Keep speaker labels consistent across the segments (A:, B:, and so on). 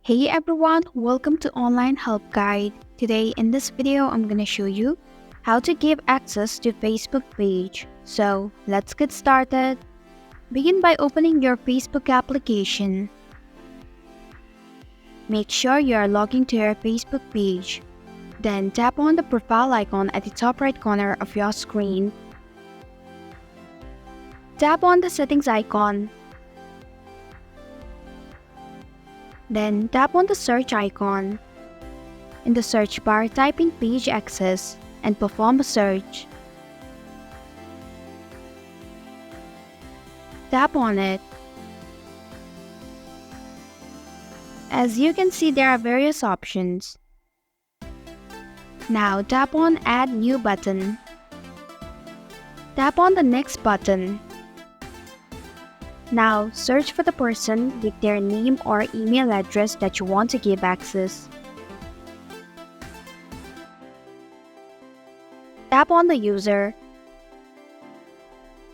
A: Hey everyone, welcome to Online Help Guide. Today in this video, I'm gonna show you how to give access to Facebook page. So let's get started. Begin by opening your Facebook application. Make sure you are logging to your Facebook page. Then tap on the profile icon at the top right corner of your screen. Tap on the settings icon. Then tap on the search icon. In the search bar, type in page access and perform a search. Tap on it. As you can see, there are various options. Now tap on Add New button. Tap on the next button. Now, search for the person with their name or email address that you want to give access. Tap on the user.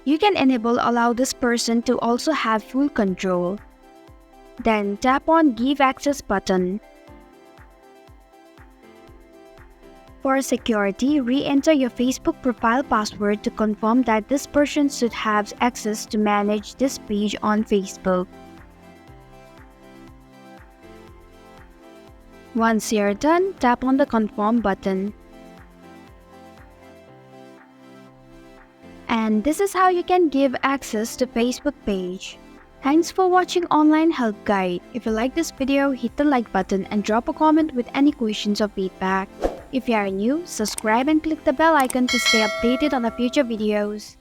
A: You can allow this person to also have full control. Then tap on Give Access button. For security, re-enter your Facebook profile password to confirm that this person should have access to manage this page on Facebook. Once you're done, tap on the Confirm button. And this is how you can give access to Facebook page. Thanks for watching Online Help Guide. If you like this video, hit the like button and drop a comment with any questions or feedback. If you are new, subscribe and click the bell icon to stay updated on the future videos.